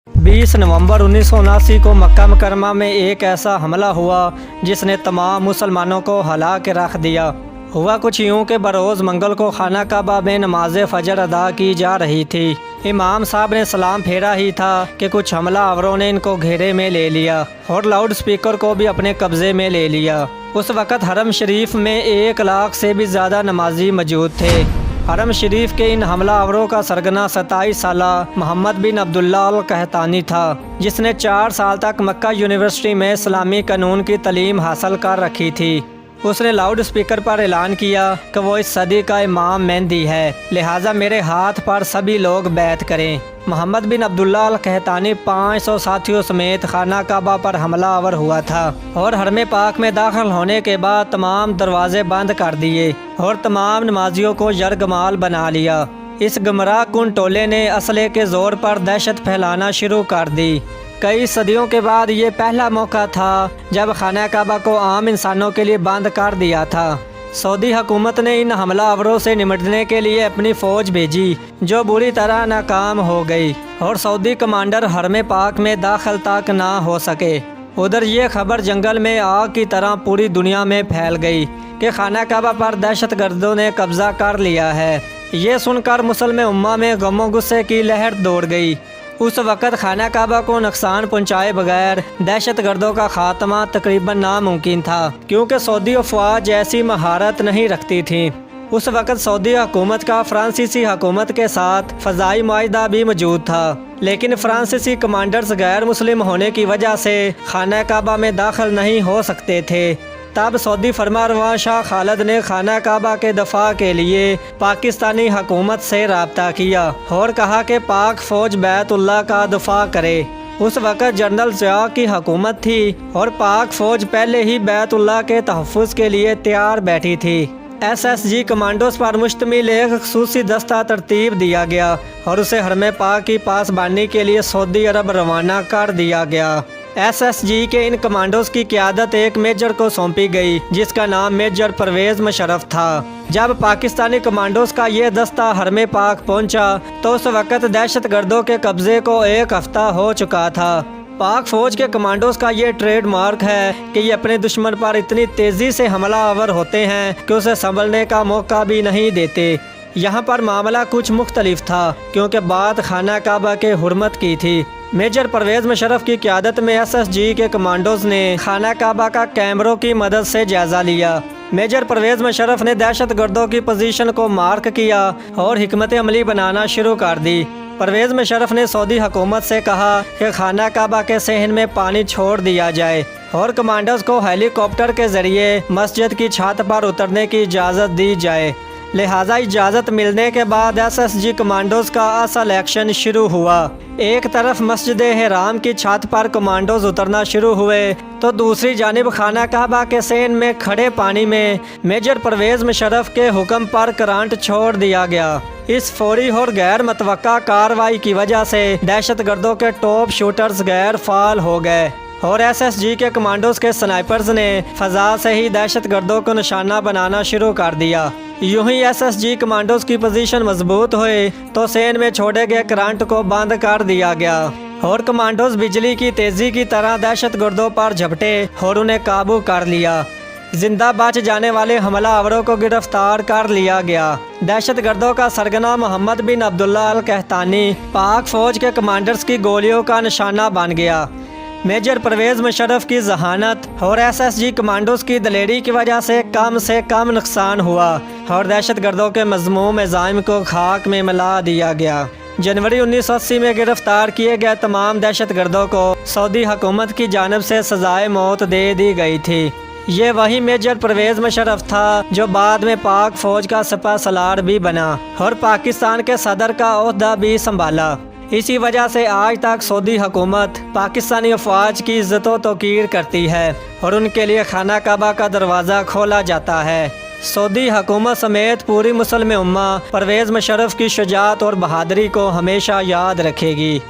20 नवंबर 1979 को मक्का मुकरमा में एक ऐसा हमला हुआ जिसने तमाम मुसलमानों को हिला के रख दिया। हुआ कुछ यूँ कि बरोज़ मंगल को खाना काबा में नमाज फ़जर अदा की जा रही थी। इमाम साहब ने सलाम फेरा ही था कि कुछ हमलावरों ने इनको घेरे में ले लिया और लाउड स्पीकर को भी अपने कब्ज़े में ले लिया। उस वक़्त हरम शरीफ में 1 लाख से भी ज़्यादा नमाजी मौजूद थे। हरम शरीफ के इन हमलावरों का सरगना 27 साला मोहम्मद बिन अब्दुल्ला अल कहतानी था, जिसने 4 साल तक मक्का यूनिवर्सिटी में इस्लामी कानून की तालीम हासिल कर रखी थी। उसने लाउड स्पीकर पर ऐलान किया कि वो इस सदी का इमाम मेहदी है, लिहाजा मेरे हाथ पर सभी लोग बैत करें। मोहम्मद बिन अब्दुल्ला अल कहतानी 500 साथियों समेत खाना काबा पर हमलावर हुआ था और हरम पाक में दाखिल होने के बाद तमाम दरवाजे बंद कर दिए और तमाम नमाजियों को यरगमाल बना लिया। इस गुमराह कुन टोले ने असले के ज़ोर पर दहशत फैलाना शुरू कर दी। कई सदियों के बाद ये पहला मौका था जब खाना काबा को आम इंसानों के लिए बंद कर दिया था। सऊदी हुकूमत ने इन हमलावरों से निपटने के लिए अपनी फ़ौज भेजी, जो बुरी तरह नाकाम हो गई और सऊदी कमांडर हरम पाक में दाखिल तक ना हो सके। उधर ये खबर जंगल में आग की तरह पूरी दुनिया में फैल गई कि खाना काबा पर दहशत गर्दों ने कब्ज़ा कर लिया है। ये सुनकर मुसलमान उम्मा में गमो गुस्से की लहर दौड़ गई। उस वक़्त खाना काबा को नुकसान पहुँचाए बगैर दहशत गर्दों का खात्मा तकरीबन नामुमकिन था, क्योंकि सऊदी अफवाज ऐसी महारत नहीं रखती थी। उस वक़्त सऊदी हुकूमत का फ्रांसीसी हुकूमत के साथ फ़ज़ाई मुआहिदा भी मौजूद था, लेकिन फ्रांसीसी कमांडर्स गैर मुस्लिम होने की वजह से खाना काबा में दाखिल नहीं हो सकते थे। तब सऊदी फरमारवा शाह खालिद ने खाना काबा के दफा के लिए पाकिस्तानी हुकूमत से रब्ता किया और कहा कि पाक फ़ौज बैतुल्लाह का दफा करे। उस वक़्त जनरल ज़िया की हुकूमत थी और पाक फ़ौज पहले ही बैतुल्लाह के तहफ़्फ़ुज़ के लिए तैयार बैठी थी। SSG कमांडोज पर मुश्तमिल एक ख़ुसूसी दस्ता तरतीब दिया गया और उसे हरम पाक की पासबानी के लिए सऊदी अरब रवाना कर दिया गया। SSG के इन कमांडोज की क़यादत एक मेजर को सौंपी गई, जिसका नाम मेजर परवेज़ मुशर्रफ था। जब पाकिस्तानी कमांडोज का ये दस्ता हरम पाक पहुंचा तो उस वक़्त दहशत गर्दों के कब्ज़े को 1 हफ्ता हो चुका था। पाक फ़ौज के कमांडोज का ये ट्रेड मार्क है कि ये अपने दुश्मन पर इतनी तेज़ी से हमलावर होते हैं कि उसे संभलने का मौका भी नहीं देते। यहाँ पर मामला कुछ मुख्तलिफ था, क्योंकि बात खाना काबा के हुर्मत की थी। मेजर परवेज़ मुशर्रफ की क़यादत में SSG के कमांडोज ने खाना काबा का कैमरों की मदद से जायज़ा लिया। मेजर परवेज़ मुशर्रफ ने दहशत गर्दों की पोजीशन को मार्क किया और हिकमत अमली बनाना शुरू कर दी। परवेज़ मुशर्रफ ने सऊदी हुकूमत से कहा कि खाना काबा के सहन में पानी छोड़ दिया जाए और कमांडर्स को हेलीकॉप्टर के ज़रिए मस्जिद की छत पर उतरने की इजाज़त दी जाए। लिहाजा इजाज़त मिलने के बाद SSG कमांडोज का असल एक्शन शुरू हुआ। एक तरफ मस्जिद हराम की छत पर कमांडोज उतरना शुरू हुए तो दूसरी जानिब खाना काबा के सहन में खड़े पानी में मेजर परवेज़ मुशर्रफ के हुक्म पर करंट छोड़ दिया गया। इस फौरी और गैर मतवक्का कार्रवाई की वजह से दहशत गर्दों के टॉप शूटर्स गैर फाल हो गए और SSG के कमांडोज के स्नाइपर्स ने फ़ज़ा से ही दहशत गर्दों को निशाना बनाना शुरू कर दिया। यूं ही SSG कमांडोज की पोजीशन मजबूत हुई तो सेन में छोड़े गए करंट को बंद कर दिया गया और कमांडोज बिजली की तेज़ी की तरह दहशत गर्दों पर झपटे और उन्हें काबू कर लिया। जिंदा बच जाने वाले हमलावरों को गिरफ्तार कर लिया गया। दहशत गर्दों का सरगना मोहम्मद बिन अब्दुल्ला अल कहतानी पाक फ़ौज के कमांडर्स की गोलियों का निशाना बन गया। मेजर परवेज़ मुशर्रफ की जहानत और SSG कमांडोज की दलेरी की वजह से कम नुकसान हुआ और दहशत गर्दों के मज़मूम इज़ाम को खाक में मिला दिया गया। जनवरी 1980 में गिरफ्तार किए गए तमाम दहशत गर्दों को सऊदी हुकूमत की जानिब से सज़ाए मौत दे दी गई थी। ये वही मेजर परवेज़ मुशर्रफ था जो बाद में पाक फ़ौज का सिपह सलार भी बना और पाकिस्तान के सदर का ओहदा भी संभाला। इसी वजह से आज तक सऊदी हुकूमत पाकिस्तानी अफवाज की इज़्ज़त व तौक़ीर करती है और उनके लिए खाना काबा का दरवाज़ा खोला जाता है। सऊदी हुकूमत समेत पूरी मुसलमान उम्मा परवेज़ मुशर्रफ की शुजाअत और बहादुरी को हमेशा याद रखेगी।